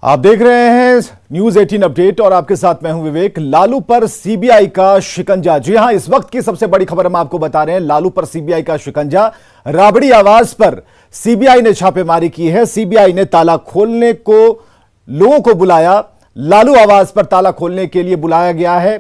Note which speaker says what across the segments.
Speaker 1: आप देख रहे हैं न्यूज 18 अपडेट और आपके साथ मैं हूं विवेक। लालू पर सीबीआई का शिकंजा। जी हां, इस वक्त की सबसे बड़ी खबर हम आपको बता रहे हैं। लालू पर सीबीआई का शिकंजा। राबड़ी आवास पर सीबीआई ने छापेमारी की है। सीबीआई ने ताला खोलने को लोगों को बुलाया। लालू आवास पर ताला खोलने के लिए बुलाया गया है।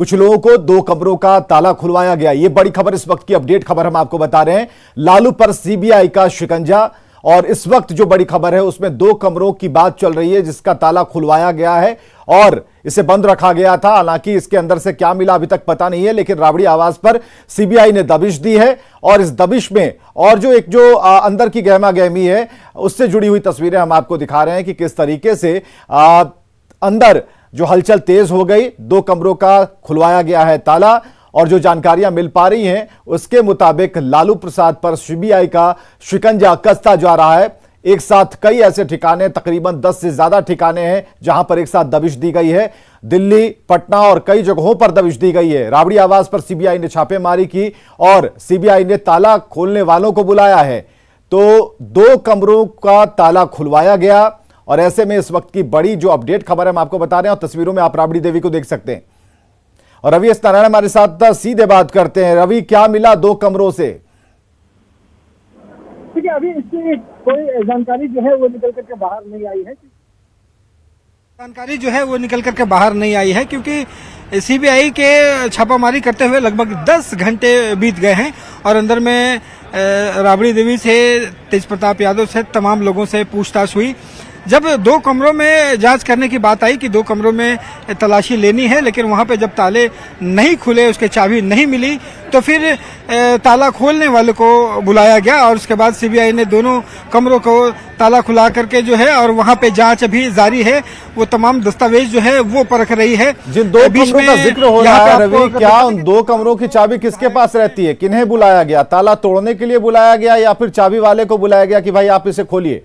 Speaker 1: कुछ लोगों को 2 कमरों का ताला खुलवाया गया। यह बड़ी खबर, इस वक्त की अपडेट खबर हम आपको बता रहे हैं। लालू पर सीबीआई का शिकंजा। और इस वक्त जो बड़ी खबर है उसमें 2 कमरों की बात चल रही है जिसका ताला खुलवाया गया है और इसे बंद रखा गया था। हालांकि इसके अंदर से क्या मिला अभी तक पता नहीं है, लेकिन राबड़ी आवास पर सीबीआई ने दबिश दी है। और इस दबिश में और जो अंदर की गहमा गहमी है उससे जुड़ी हुई तस्वीरें हम आपको दिखा रहे हैं कि किस तरीके से अंदर जो हलचल तेज हो गई। 2 कमरों का खुलवाया गया है ताला और जो जानकारियां मिल पा रही हैं उसके मुताबिक लालू प्रसाद पर सीबीआई का शिकंजा कसता जा रहा है। एक साथ कई ऐसे ठिकाने, तकरीबन 10 से ज्यादा ठिकाने हैं जहां पर एक साथ दबिश दी गई है। दिल्ली, पटना और कई जगहों पर दबिश दी गई है। राबड़ी आवास पर सीबीआई ने छापेमारी की और सीबीआई ने ताला खोलने वालों को बुलाया है। तो 2 कमरों का ताला खुलवाया गया और ऐसे में इस वक्त की बड़ी जो अपडेट खबर हम आपको बता रहे हैं और तस्वीरों में आप राबड़ी देवी को देख सकते हैं। और रवि एस नारायण हमारे साथ सीधे बात करते हैं। रवि, क्या मिला 2 कमरों से?
Speaker 2: देखिए, अभी इसकी कोई जानकारी जो है वो निकल करके बाहर नहीं आई है। जानकारी जो है वो निकल करके बाहर नहीं आई है क्योंकि सीबीआई के छापामारी करते हुए लगभग 10 घंटे बीत गए हैं और अंदर में राबड़ी देवी से, तेज प्रताप यादव से, तमाम लोगों से पूछताछ हुई। जब 2 कमरों में जांच करने की बात आई कि 2 कमरों में तलाशी लेनी है, लेकिन वहां पे जब ताले नहीं खुले, उसके चाबी नहीं मिली, तो फिर ताला खोलने वाले को बुलाया गया और उसके बाद सीबीआई ने दोनों कमरों को ताला खुला करके जो है और वहां पे जांच अभी जारी है। वो तमाम दस्तावेज जो है वो परख रही है।
Speaker 1: जिन 2 कमरों का जिक्र हो रहा है रवि, क्या उन 2 कमरों की चाबी किसके पास रहती है? किन्हें बुलाया गया? ताला तोड़ने के लिए बुलाया गया या फिर चाबी वाले को बुलाया गया कि भाई आप इसे खोलिए?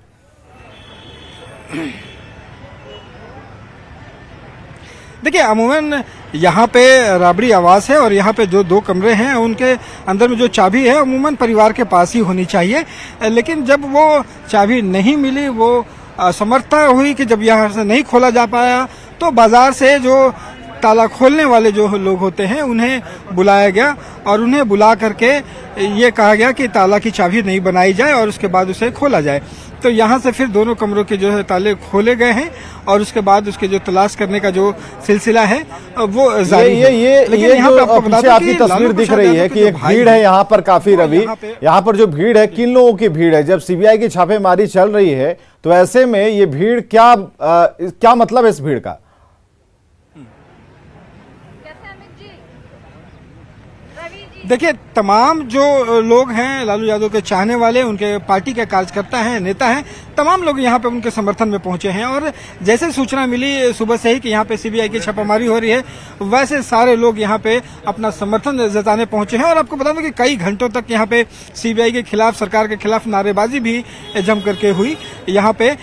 Speaker 2: देखिए, अमूमन यहाँ पे राबड़ी आवास है और यहाँ पे जो 2 कमरे हैं उनके अंदर में जो चाबी है अमूमन परिवार के पास ही होनी चाहिए। लेकिन जब वो चाबी नहीं मिली, वो असमर्थता हुई कि जब यहाँ से नहीं खोला जा पाया, तो बाजार से जो ताला खोलने वाले जो लोग होते हैं उन्हें बुलाया गया और उन्हें बुला करके ये कहा गया कि ताला की चाबी नहीं बनाई जाए और उसके बाद उसे खोला जाए। तो यहाँ से फिर दोनों कमरों के जो है ताले खोले गए हैं और उसके बाद उसके जो तलाश करने का जो सिलसिला है वो जारी है।
Speaker 1: ये यहाँ पे आपकी तस्वीर दिख रही है कि एक भीड़ है यहाँ पर काफी। रवि, यहाँ पर जो भीड़ है, किन लोगों की भीड़ है? जब सीबीआई की छापेमारी चल रही है तो ऐसे में ये भीड़ क्या मतलब है इस भीड़ का?
Speaker 2: देखिए, तमाम जो लोग हैं लालू यादव के चाहने वाले, उनके पार्टी के कार्यकर्ता हैं, नेता हैं, तमाम लोग यहाँ पे उनके समर्थन में पहुंचे हैं। और जैसे सूचना मिली सुबह से ही कि यहाँ पे सीबीआई की छापामारी हो रही है, वैसे सारे लोग यहाँ पे अपना समर्थन जताने पहुंचे हैं। और आपको बता दें कि कई घंटों तक यहाँ पे सीबीआई के खिलाफ, सरकार के खिलाफ नारेबाजी भी जम करके हुई। यहाँ पे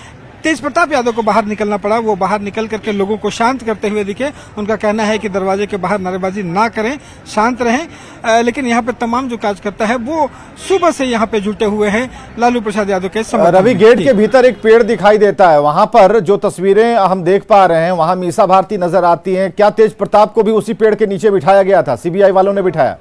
Speaker 2: तेज प्रताप यादव को बाहर निकलना पड़ा। वो बाहर निकल करके लोगों को शांत करते हुए दिखे। उनका कहना है कि दरवाजे के बाहर नारेबाजी ना करें, शांत रहें। लेकिन यहाँ पे तमाम जो कार्यकर्ता है वो सुबह से यहाँ पे जुटे हुए हैं लालू प्रसाद यादव के समर्थन।
Speaker 1: रवि, गेट के भीतर एक पेड़ दिखाई देता है, वहां पर जो तस्वीरें हम देख पा रहे हैं वहां मीसा भारती नजर आती है। क्या तेज प्रताप को भी उसी पेड़ के नीचे बिठाया गया था? सीबीआई वालों ने बिठाया?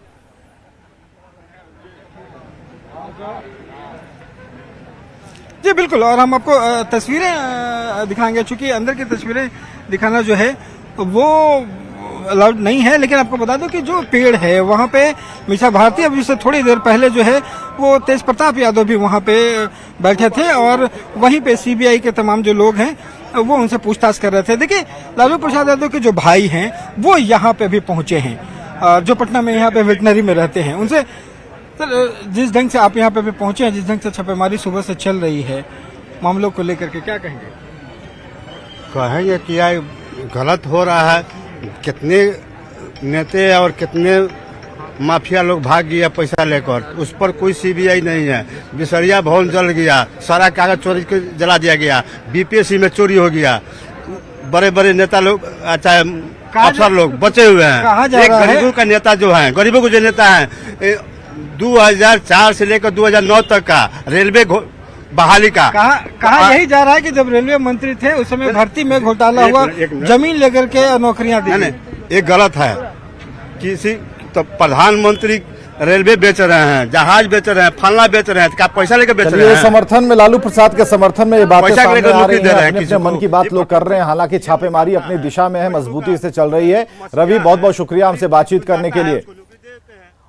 Speaker 2: जी बिल्कुल, और हम आपको तस्वीरें दिखाएंगे। चूंकि अंदर की तस्वीरें दिखाना जो है वो अलाउड नहीं है, लेकिन आपको बता दो कि जो पेड़ है वहाँ पे मीसा भारती अभी से थोड़ी देर पहले जो है वो तेज प्रताप यादव भी वहाँ पे बैठे थे और वहीं पे सीबीआई के तमाम जो लोग हैं वो उनसे पूछताछ कर रहे थे। देखिए, लालू प्रसाद यादव के जो भाई हैं वो यहाँ पे भी पहुंचे हैं, जो पटना में यहाँ पे वेटनरी में रहते हैं। उनसे सर, जिस ढंग से आप यहाँ पे भी पहुंचे हैं, जिस ढंग से छापेमारी सुबह से चल रही है, मामलों को लेकर के क्या कहेंगे?
Speaker 3: कहेंगे कि यह गलत हो रहा है। कितने नेता और कितने माफिया लोग भाग गया पैसा लेकर, उस पर कोई सीबीआई नहीं है। बिसरिया भवन जल गया, सारा कागज चोरी के जला दिया गया, बीपीएससी में चोरी हो गया। बड़े बड़े नेता लोग, चाहे अफसर लोग बचे हुए हैं। एक गरीबों का नेता जो है, गरीबों को जो नेता है, 2004 से लेकर 2009 तक का रेलवे बहाली का।
Speaker 2: कहा यही जा रहा है कि जब रेलवे मंत्री थे उस समय भर्ती में घोटाला हुआ, जमीन लेकर के नौकरियां दी।
Speaker 3: ये गलत है। किसी तो प्रधानमंत्री रेलवे बेच रहे हैं, जहाज बेच रहे हैं, फलना बेच रहे हैं, क्या पैसा लेकर बेच रहे हैं?
Speaker 1: समर्थन में लालू प्रसाद के समर्थन में ये बातें सामने आ रही हैं, अपने मन की बात लोग कर रहे हैं। हालांकि छापेमारी अपनी दिशा में है, मजबूती से चल रही है। रवि, बहुत बहुत शुक्रिया हमसे बातचीत करने के लिए।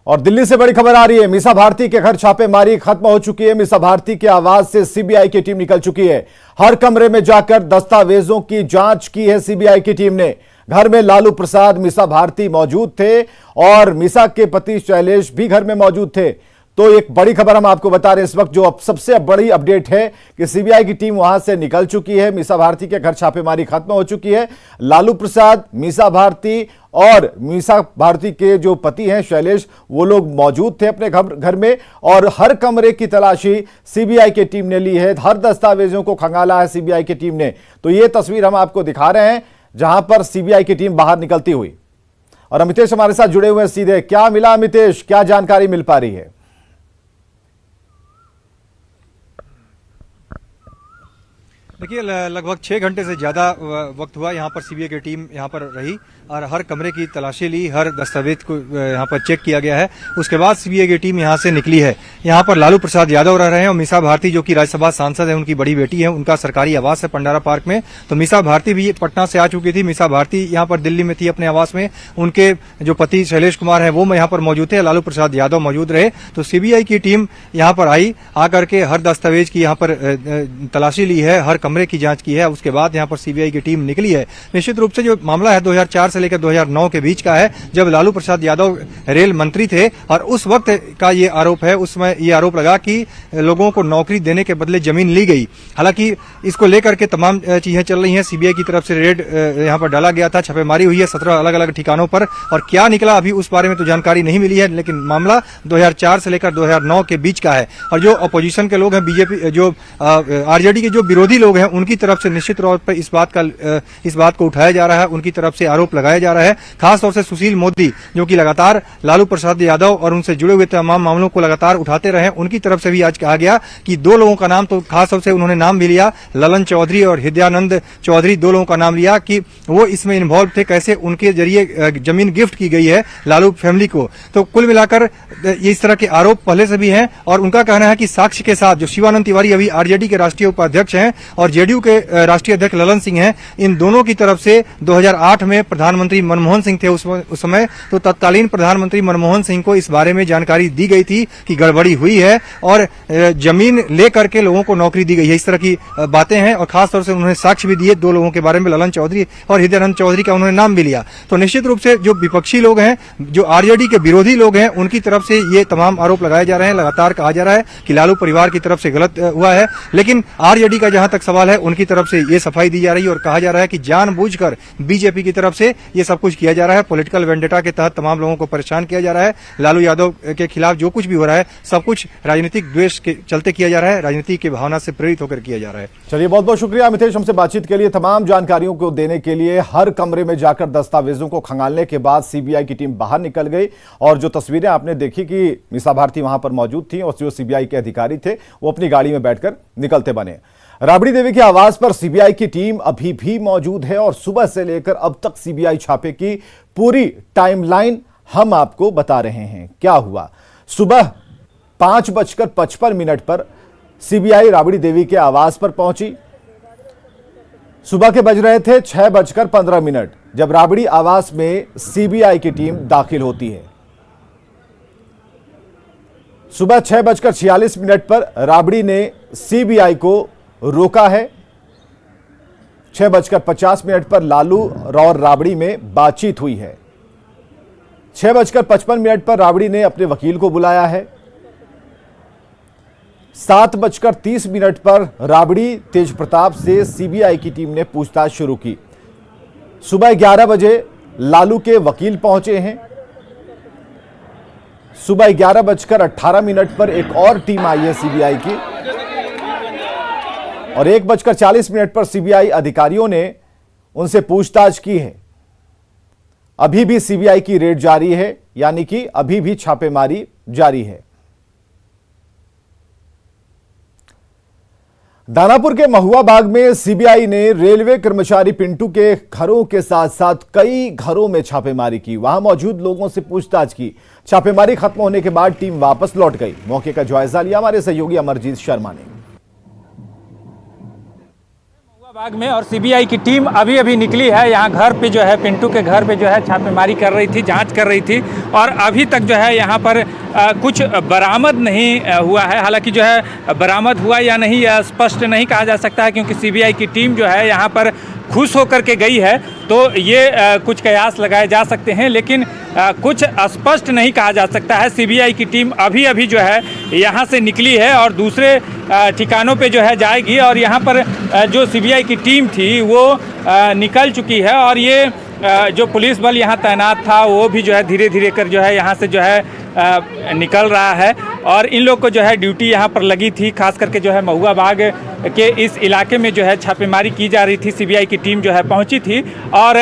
Speaker 1: और दिल्ली से बड़ी खबर आ रही है, मीसा भारती के घर छापेमारी खत्म हो चुकी है। मीसा भारती के आवास से सीबीआई की टीम निकल चुकी है। हर कमरे में जाकर दस्तावेजों की जांच की है सीबीआई की टीम ने। घर में लालू प्रसाद, मीसा भारती मौजूद थे और मीसा के पति शैलेश भी घर में मौजूद थे। तो एक बड़ी खबर हम आपको बता रहे हैं इस वक्त, जो अब सबसे बड़ी अपडेट है कि सीबीआई की टीम वहां से निकल चुकी है। मीसा भारती के घर छापेमारी खत्म हो चुकी है। लालू प्रसाद, मीसा भारती और मीसा भारती के जो पति हैं शैलेश, वो लोग मौजूद थे अपने घर में और हर कमरे की तलाशी सीबीआई की टीम ने ली है। हर दस्तावेजों को खंगाला है सीबीआई की टीम ने। तो ये तस्वीर हम आपको दिखा रहे हैं जहां पर सीबीआई की टीम बाहर निकलती हुई। और अमितेश हमारे साथ जुड़े हुए हैं सीधे। क्या मिला अमितेश, क्या जानकारी मिल पा रही है?
Speaker 4: देखिए, लगभग 6 घंटे से ज़्यादा वक्त हुआ यहाँ पर सीबीआई की टीम यहाँ पर रही और हर कमरे की तलाशी ली, हर दस्तावेज को यहाँ पर चेक किया गया है। उसके बाद सीबीआई की टीम यहाँ से निकली है। यहाँ पर लालू प्रसाद यादव रह रहे हैं और मीसा भारती जो कि राज्यसभा सांसद है, उनकी बड़ी बेटी है, उनका सरकारी आवास है पंडारा पार्क में। तो मीसा भारती भी पटना से आ चुकी थी। मीसा भारती यहाँ पर दिल्ली में थी अपने आवास में। उनके जो पति शैलेश कुमार है वो यहाँ पर मौजूद थे। लालू प्रसाद यादव मौजूद रहे। तो सीबीआई की टीम यहाँ पर आई, आकर के हर दस्तावेज की यहाँ पर तलाशी ली है, हर कमरे की जांच की है। उसके बाद यहाँ पर सीबीआई की टीम निकली है। निश्चित रूप से जो मामला है 2004 से लेकर 2009 के बीच का है, जब लालू प्रसाद यादव रेल मंत्री थे और उस वक्त का ये आरोप है। उसमें ये आरोप लगा कि लोगों को नौकरी देने के बदले जमीन ली गई। हालांकि इसको लेकर के तमाम चीजें चल रही हैं। सीबीआई की तरफ से रेड यहाँ पर डाला गया था, छापेमारी हुई है 17 अलग अलग ठिकानों पर और क्या निकला अभी उस बारे में तो जानकारी नहीं मिली है। लेकिन मामला 2004 से लेकर 2009 के बीच का है। और जो अपोजिशन के लोग हैं, बीजेपी जो आरजेडी के जो विरोधी लोग हैं, उनकी तरफ से निश्चित तौर पर इस बात को उठाया जा रहा है, उनकी तरफ से आरोप लगाया जा रहा है। खासतौर से सुशील मोदी जो कि लगातार लालू प्रसाद यादव और उनसे जुड़े हुए तमाम मामलों को लगातार उठाते रहे, उनकी तरफ से भी आज कहा गया कि 2 लोगों का नाम, तो खासतौर से उन्होंने नाम भी लिया, ललन चौधरी और हृदयानंद चौधरी, 2 लोगों का नाम लिया कि वो इसमें इन्वॉल्व थे, कैसे उनके जरिए जमीन गिफ्ट की गई है लालू फैमिली को। तो कुल मिलाकर इस तरह के आरोप पहले से भी हैं और उनका कहना है कि साक्ष्य के साथ जो शिवानंद तिवारी अभी आरजेडी के राष्ट्रीय उपाध्यक्ष हैं और जेडीयू के राष्ट्रीय अध्यक्ष ललन सिंह हैं, इन दोनों की तरफ से 2008 में प्रधानमंत्री मनमोहन सिंह थे उस समय, तो तत्कालीन प्रधानमंत्री मनमोहन सिंह को इस बारे में जानकारी दी गई थी कि गड़बड़ी हुई है और जमीन ले करके लोगों को नौकरी दी गई है। इस तरह की बातें हैं और खासतौर से उन्होंने साक्ष्य भी दिए 2 लोगों के बारे में, ललन चौधरी और हृदयानंद चौधरी का उन्होंने नाम भी लिया। तो निश्चित रूप से जो विपक्षी लोग हैं, जो आरजेडी के विरोधी लोग हैं, उनकी तरफ से ये तमाम आरोप लगाए जा रहे हैं। लगातार कहा जा रहा है कि लालू परिवार की तरफ से गलत हुआ है। लेकिन आरजेडी का जहां तक सवाल है, उनकी तरफ से ये सफाई दी जा रही है और कहा जा रहा है कि जानबूझकर बीजेपी की तरफ से ये सब कुछ किया जा रहा है। पॉलिटिकल वेंडेटा के तहत तमाम लोगों को परेशान किया जा रहा है। लालू यादव के खिलाफ जो कुछ भी हो रहा है, सब कुछ राजनीतिक द्वेष के चलते किया जा रहा है, राजनीति की भावना से प्रेरित होकर किया जा रहा है।
Speaker 1: चलिए, बहुत बहुत शुक्रिया अमितेश हमसे बातचीत के लिए, तमाम जानकारियों को देने के लिए। हर कमरे में जाकर दस्तावेजों को खंगालने के बाद सीबीआई की टीम बाहर निकल गई और जो तस्वीरें आपने देखी कि मीसा भारती वहां पर मौजूद थी और जो सीबीआई के अधिकारी थे वो अपनी गाड़ी में बैठकर निकलते बने। राबड़ी देवी के आवास पर सीबीआई की टीम अभी भी मौजूद है और सुबह से लेकर अब तक सीबीआई छापे की पूरी टाइमलाइन हम आपको बता रहे हैं। क्या हुआ? सुबह 5:55 पर सीबीआई राबड़ी देवी के आवास पर पहुंची। सुबह के बज रहे थे 6:15 जब राबड़ी आवास में सीबीआई की टीम दाखिल होती है। सुबह 6:46 पर राबड़ी ने सीबीआई को रोका है। 6:50 पर लालू और राबड़ी में बातचीत हुई है। 6:55 पर राबड़ी ने अपने वकील को बुलाया है। 7:30 पर राबड़ी तेज प्रताप से सीबीआई की टीम ने पूछताछ शुरू की। सुबह 11 बजे लालू के वकील पहुंचे हैं। सुबह 11:18 पर एक और टीम आई है सीबीआई की और 1:40 पर सीबीआई अधिकारियों ने उनसे पूछताछ की है। अभी भी सीबीआई की रेड जारी है, यानी कि अभी भी छापेमारी जारी है। दानापुर के महुआ बाग में सीबीआई ने रेलवे कर्मचारी पिंटू के घरों के साथ साथ कई घरों में छापेमारी की। वहां मौजूद लोगों से पूछताछ की। छापेमारी खत्म होने के बाद टीम वापस लौट गई। मौके का जायजा लिया हमारे सहयोगी अमरजीत शर्मा ने।
Speaker 5: बाग में और सीबीआई की टीम अभी निकली है। यहाँ घर पे जो है पिंटू के घर पे जो है छापेमारी कर रही थी, जांच कर रही थी और अभी तक जो है यहाँ पर कुछ बरामद नहीं हुआ है। हालांकि जो है बरामद हुआ या नहीं यह स्पष्ट नहीं कहा जा सकता है, क्योंकि सीबीआई की टीम जो है यहाँ पर खुश होकर के गई है तो ये कुछ कयास लगाए जा सकते हैं, लेकिन कुछ स्पष्ट नहीं कहा जा सकता है। सीबीआई की टीम अभी जो है यहाँ से निकली है और दूसरे ठिकानों पे जो है जाएगी और यहाँ पर जो सीबीआई की टीम थी वो निकल चुकी है और ये जो पुलिस बल यहाँ तैनात था वो भी जो है धीरे धीरे कर जो है यहाँ से जो है निकल रहा है और इन लोग को जो है ड्यूटी यहाँ पर लगी थी। खास करके जो है महुआ बाग के इस इलाके में जो है छापेमारी की जा रही थी। सीबीआई की टीम जो है पहुंची थी और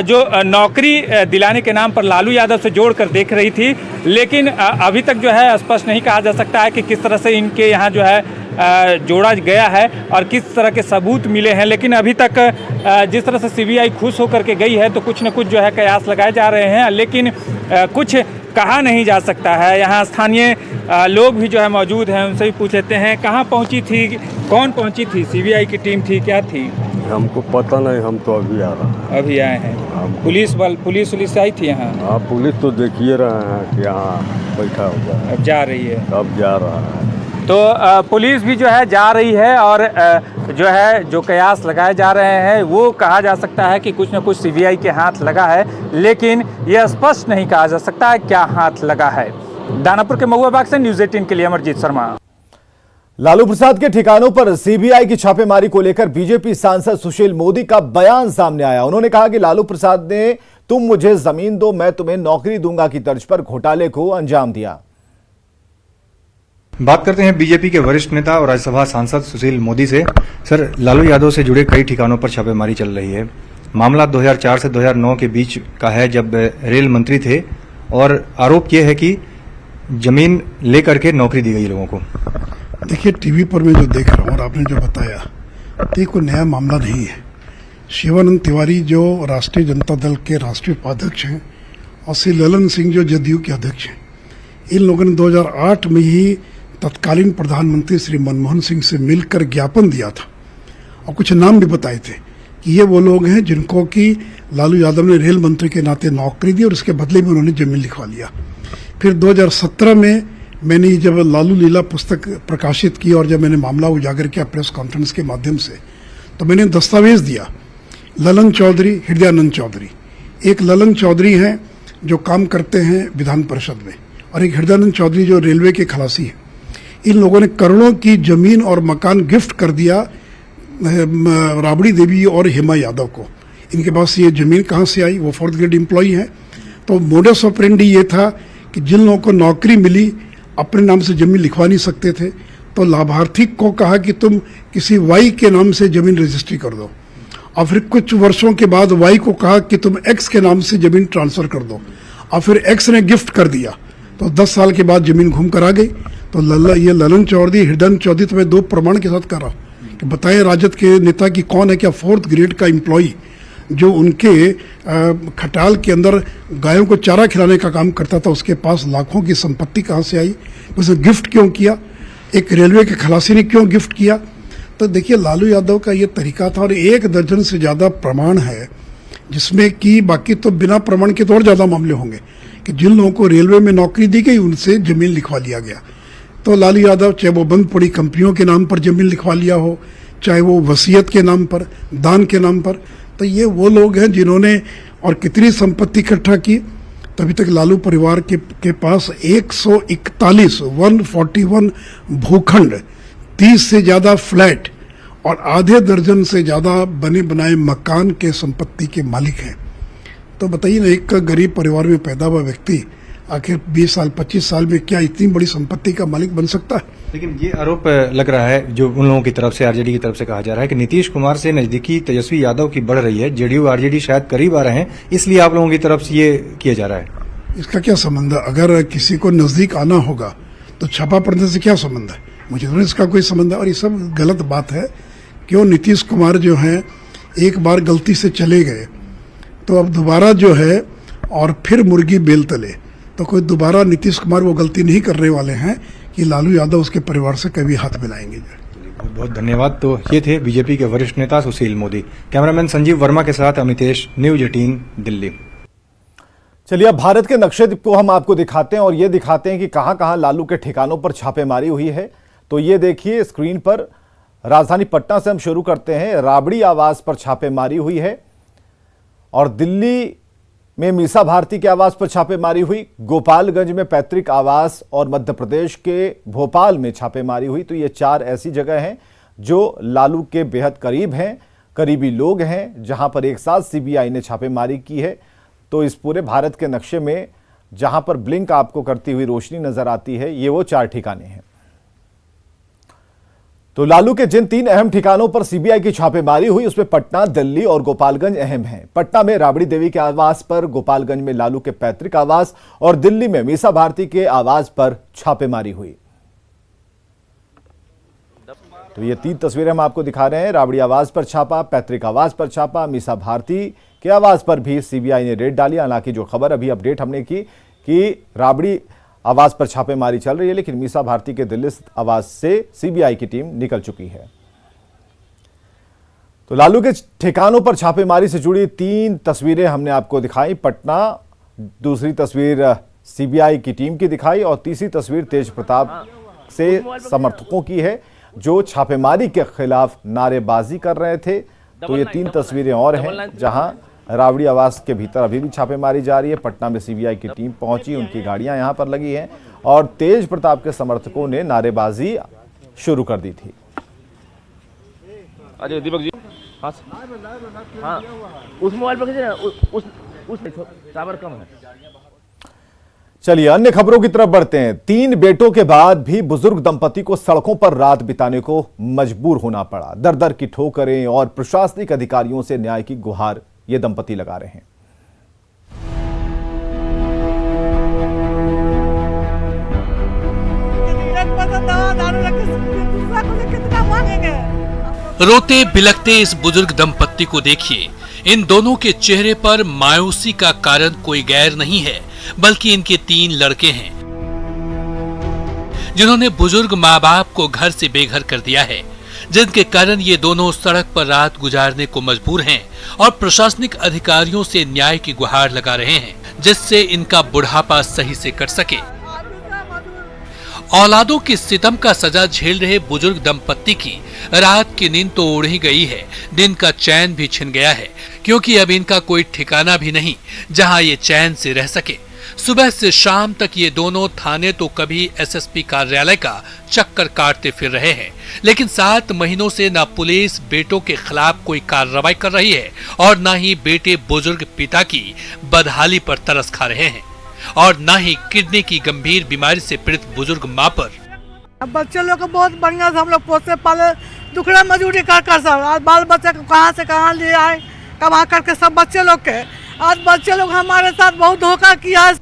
Speaker 5: जो नौकरी दिलाने के नाम पर लालू यादव से जोड़कर देख रही थी, लेकिन अभी तक जो है स्पष्ट नहीं कहा जा सकता है कि किस तरह से इनके यहाँ जो है जोड़ा गया है और किस तरह के सबूत मिले हैं। लेकिन अभी तक जिस तरह से सीबीआई खुश होकर के गई है तो कुछ न कुछ जो है कयास लगाए जा रहे हैं, लेकिन कुछ कहा नहीं जा सकता है। यहाँ स्थानीय लोग भी जो है मौजूद हैं, उनसे भी पूछ लेते हैं कहाँ पहुँची थी, कौन पहुँची थी, सीबीआई की टीम थी, क्या थी?
Speaker 6: हमको पता नहीं, हम तो अभी आ रहे हैं।
Speaker 5: अभी आए हैं। पुलिस आई थी यहाँ?
Speaker 6: हाँ, पुलिस तो देखिए रहे हैं कि यहाँ बैठा हुआ है।
Speaker 5: अब जा रही है?
Speaker 6: अब जा रहा है।
Speaker 5: तो पुलिस भी जो है जा रही है और जो है जो कयास लगाए जा रहे हैं वो कहा जा सकता है कि कुछ न कुछ सीबीआई के हाथ लगा है, लेकिन यह स्पष्ट नहीं कहा जा सकता है क्या हाथ लगा है। दानापुर के महुआ बाग से न्यूज़ 18 के लिए अमरजीत शर्मा।
Speaker 1: लालू प्रसाद के ठिकानों पर सीबीआई की छापेमारी को लेकर बीजेपी सांसद सुशील मोदी का बयान सामने आया। उन्होंने कहा कि लालू प्रसाद ने तुम मुझे जमीन दो मैं तुम्हें नौकरी दूंगा की तर्ज पर घोटाले को अंजाम दिया।
Speaker 4: बात करते हैं बीजेपी के वरिष्ठ नेता और राज्यसभा सांसद सुशील मोदी से। सर, लालू यादव से जुड़े कई ठिकानों पर छापेमारी चल रही है। मामला 2004 से 2009 के बीच का है, जब रेल मंत्री थे, और आरोप यह है कि जमीन लेकर के नौकरी दी गई लोगों को।
Speaker 7: देखिए, टीवी पर मैं जो देख रहा हूँ और आपने जो बताया तो ये कोई नया मामला नहीं है। शिवानंद तिवारी जो राष्ट्रीय जनता दल के राष्ट्रीय उपाध्यक्ष हैं और श्री ललन सिंह जो जदयू के अध्यक्ष हैं, इन लोगों ने 2008 में ही तत्कालीन प्रधानमंत्री श्री मनमोहन सिंह से मिलकर ज्ञापन दिया था और कुछ नाम भी बताए थे कि ये वो लोग हैं जिनको कि लालू यादव ने रेल मंत्री के नाते नौकरी दी और उसके बदले में उन्होंने जमीन लिखवा लिया। फिर 2017 में मैंने जब लालू लीला पुस्तक प्रकाशित की और जब मैंने मामला उजागर किया प्रेस कॉन्फ्रेंस के माध्यम से, तो मैंने दस्तावेज दिया। ललन चौधरी, हृदयानंद चौधरी, एक ललन चौधरी हैं जो काम करते हैं विधान परिषद में और एक हृदयानंद चौधरी जो रेलवे के खलासी हैं। इन लोगों ने करोड़ों की जमीन और मकान गिफ्ट कर दिया राबड़ी देवी और हेमा यादव को। इनके पास ये जमीन कहाँ से आई? वो 4th ग्रेड एम्प्लॉई हैं। तो मोडस ऑपरेंडी ये था कि जिन लोगों को नौकरी मिली अपने नाम से जमीन लिखवा नहीं सकते थे, तो लाभार्थी को कहा कि तुम किसी वाई के नाम से जमीन रजिस्ट्री कर दो, और फिर कुछ वर्षों के बाद वाई को कहा कि तुम एक्स के नाम से जमीन ट्रांसफर कर दो, और फिर एक्स ने गिफ्ट कर दिया। तो 10 साल के बाद जमीन घूम कर आ गई। तो ये ललन चौधरी, हृदयानंद चौधरी, तो मैं 2 प्रमाण के साथ कर रहा हूँ कि बताए राजद के नेता की कौन है क्या 4th ग्रेड का एम्प्लॉई जो उनके खटाल के अंदर गायों को चारा खिलाने का काम करता था, उसके पास लाखों की संपत्ति कहाँ से आई? उसने गिफ्ट क्यों किया? एक रेलवे के खलासी ने क्यों गिफ्ट किया? तो देखिए, लालू यादव का ये तरीका था और 1 दर्जन से ज़्यादा प्रमाण है, जिसमें कि बाकी तो बिना प्रमाण के तो और ज़्यादा मामले होंगे कि जिन लोगों को रेलवे में नौकरी दी गई उनसे जमीन लिखवा लिया गया। तो लालू यादव चाहे वो बंद पड़ी कंपनियों के नाम पर जमीन लिखवा लिया हो, चाहे वो वसीयत के नाम पर, दान के नाम पर, तो ये वो लोग हैं जिन्होंने और कितनी संपत्ति इकट्ठा की। तभी तक लालू परिवार के पास 141 भूखंड, 30 से ज़्यादा फ्लैट और आधे दर्जन से ज़्यादा बने बनाए मकान के संपत्ति के मालिक हैं। तो बताइए ना, एक गरीब परिवार में पैदा हुआ व्यक्ति आखिर 20 साल 25 साल में क्या इतनी बड़ी संपत्ति का मालिक बन सकता है?
Speaker 4: लेकिन ये आरोप लग रहा है जो उन लोगों की तरफ से, आरजेडी की तरफ से कहा जा रहा है कि नीतीश कुमार से नजदीकी तेजस्वी यादव की बढ़ रही है, जेडीयू आरजेडी शायद करीब आ रहे हैं, इसलिए आप लोगों की तरफ से ये किया जा रहा है।
Speaker 7: इसका क्या संबंध है? अगर किसी को नजदीक आना होगा तो छापा पड़ने से क्या संबंध है? मुझे तो इसका कोई संबंध है और ये सब गलत बात है। क्यों नीतीश कुमार जो हैं एक बार गलती से चले गए तो अब दोबारा जो है और फिर मुर्गी बेल तले, तो कोई दोबारा नीतीश कुमार वो गलती नहीं करने वाले हैं कि लालू यादव उसके परिवार से कभी हाथ मिलाएंगे।
Speaker 4: बहुत बहुत धन्यवाद। तो ये थे बीजेपी के वरिष्ठ नेता सुशील मोदी। कैमरामैन संजीव वर्मा के साथ अमितेश, न्यूज 18 दिल्ली।
Speaker 1: चलिए अब भारत के नक्शे को हम आपको दिखाते हैं और ये दिखाते हैं कि कहां कहां लालू के ठिकानों पर छापेमारी हुई है। तो ये देखिए स्क्रीन पर, राजधानी पटना से हम शुरू करते हैं। राबड़ी आवास पर छापेमारी हुई है और दिल्ली में मीसा भारती के आवास पर छापेमारी हुई, गोपालगंज में पैतृक आवास और मध्य प्रदेश के भोपाल में छापेमारी हुई। तो ये 4 ऐसी जगह हैं जो लालू के बेहद करीब हैं, करीबी लोग हैं, जहां पर एक साथ सीबीआई ने छापेमारी की है। तो इस पूरे भारत के नक्शे में जहां पर ब्लिंक आपको करती हुई रोशनी नजर आती है, ये वो 4 ठिकाने हैं। तो लालू के जिन 3 अहम ठिकानों पर सीबीआई की छापेमारी हुई उसमें पटना, दिल्ली और गोपालगंज अहम हैं। पटना में राबड़ी देवी के आवास पर, गोपालगंज में लालू के पैतृक आवास और दिल्ली में मीसा भारती के आवास पर छापेमारी हुई। तो ये 3 तस्वीरें हम आपको दिखा रहे हैं। राबड़ी आवास पर छापा, पैतृक आवास पर छापा, मीसा भारती के आवास पर भी सीबीआई ने रेड डाली। हालांकि जो खबर अभी अपडेट हमने की कि राबड़ी आवास पर छापेमारी चल रही है, लेकिन मीसा भारती के दिल्ली स्थित आवास से सीबीआई की टीम निकल चुकी है। तो लालू के ठिकानों पर छापेमारी से जुड़ी 3 तस्वीरें हमने आपको दिखाई। पटना, दूसरी तस्वीर सीबीआई की टीम की दिखाई और तीसरी तस्वीर तेज प्रताप से समर्थकों की है जो छापेमारी के खिलाफ नारेबाजी कर रहे थे। तो ये 3 तस्वीरें और हैं जहां राबड़ी आवास के भीतर अभी भी छापेमारी जारी है। पटना में सीबीआई की टीम पहुंची, उनकी गाड़ियां यहां पर लगी हैं और तेज प्रताप के समर्थकों ने नारेबाजी शुरू कर दी थी।
Speaker 8: अजय दीपक जी, हाँ उस मोबाइल पर खींचे ना, उस टावर कम है।
Speaker 1: चलिए अन्य खबरों की तरफ बढ़ते हैं। 3 बेटों के बाद भी बुजुर्ग दंपति को सड़कों पर रात बिताने को मजबूर होना पड़ा। दर दर की ठोकरें और प्रशासनिक अधिकारियों से न्याय की गुहार ये दंपति लगा रहे हैं।
Speaker 9: रोते बिलखते इस बुजुर्ग दंपत्ति को देखिए। इन दोनों के चेहरे पर मायूसी का कारण कोई गैर नहीं है, बल्कि इनके 3 लड़के हैं जिन्होंने बुजुर्ग माँ बाप को घर से बेघर कर दिया है, जिनके कारण ये दोनों सड़क पर रात गुजारने को मजबूर हैं और प्रशासनिक अधिकारियों से न्याय की गुहार लगा रहे हैं, जिससे इनका बुढ़ापा सही से कट सके। औलादों के सितम का सजा झेल रहे बुजुर्ग दंपत्ति की रात की नींद तो उड़ ही गई है, दिन का चैन भी छिन गया है, क्योंकि अब इनका कोई ठिकाना भी नहीं जहां ये चैन से रह सके। सुबह से शाम तक ये दोनों थाने तो कभी एसएसपी कार्यालय का चक्कर काटते फिर रहे हैं, लेकिन 7 महीनों से न पुलिस बेटों के खिलाफ कोई कार्रवाई कर रही है और न ही बेटे बुजुर्ग पिता की बदहाली पर तरस खा रहे हैं और न ही किडनी की गंभीर बीमारी से पीड़ित बुजुर्ग माँ पर।
Speaker 10: अब बच्चे लोग को बहुत बढ़िया से हम लोग पोसते पाले, दुखड़ा मजदूरी कर सर, आज बाल बच्चे को कहाँ से कहाँ ले आए, कमा करके सब बच्चे लोग के, आज बच्चे लोग हमारे साथ बहुत धोखा किया।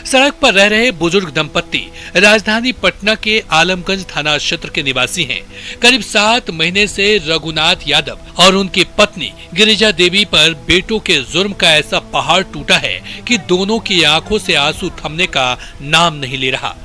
Speaker 9: सड़क पर रह रहे बुजुर्ग दंपत्ति राजधानी पटना के आलमगंज थाना क्षेत्र के निवासी हैं। करीब 7 महीने से रघुनाथ यादव और उनकी पत्नी गिरिजा देवी पर बेटों के जुर्म का ऐसा पहाड़ टूटा है कि दोनों की आंखों से आंसू थमने का नाम नहीं ले रहा।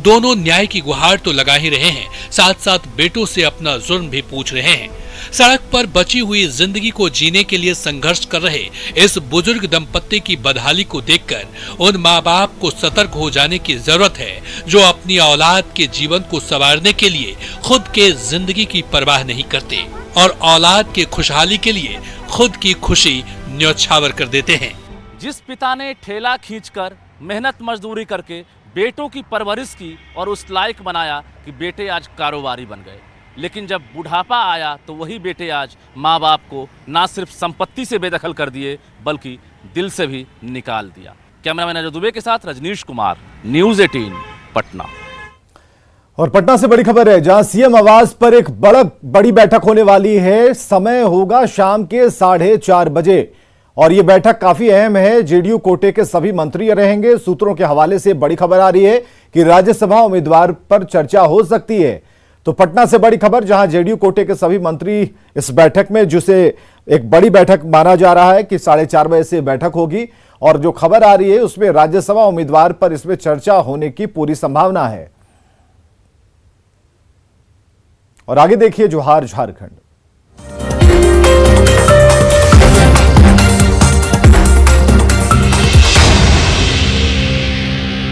Speaker 9: दोनों न्याय की गुहार तो लगा ही रहे हैं, साथ साथ बेटों से अपना जुर्म भी पूछ रहे हैं। सड़क पर बची हुई जिंदगी को जीने के लिए संघर्ष कर रहे इस बुजुर्ग दंपत्ति की बदहाली को देखकर उन माँ बाप को सतर्क हो जाने की जरूरत है, जो अपनी औलाद के जीवन को संवारने के लिए खुद के जिंदगी की परवाह नहीं करते और औलाद के खुशहाली के लिए खुद की खुशी न्यौछावर कर देते हैं।
Speaker 8: जिस पिता ने ठेला खींचकर मेहनत मजदूरी करके बेटों की परवरिश की और उस लायक बनाया कि बेटे आज कारोबारी बन गए, लेकिन जब बुढ़ापा आया तो वही बेटे आज माँ बाप को ना सिर्फ संपत्ति से बेदखल कर दिए बल्कि दिल से भी निकाल दिया। कैमरामैन अजय दुबे के साथ रजनीश कुमार, न्यूज 18 पटना।
Speaker 1: और पटना से बड़ी खबर है, जहां सीएम आवास पर एक बड़ी बैठक होने वाली है। समय होगा शाम के 4:30 बजे और ये बैठक काफी अहम है। जेडीयू कोटे के सभी मंत्री रहेंगे। सूत्रों के हवाले से बड़ी खबर आ रही है कि राज्यसभा उम्मीदवार पर चर्चा हो सकती है। तो पटना से बड़ी खबर, जहां जेडीयू कोटे के सभी मंत्री इस बैठक में, जिसे एक बड़ी बैठक माना जा रहा है कि 4:30 बजे से बैठक होगी, और जो खबर आ रही है उसमें राज्यसभा उम्मीदवार पर इसमें चर्चा होने की पूरी संभावना है। और आगे देखिए जोहार झारखंड।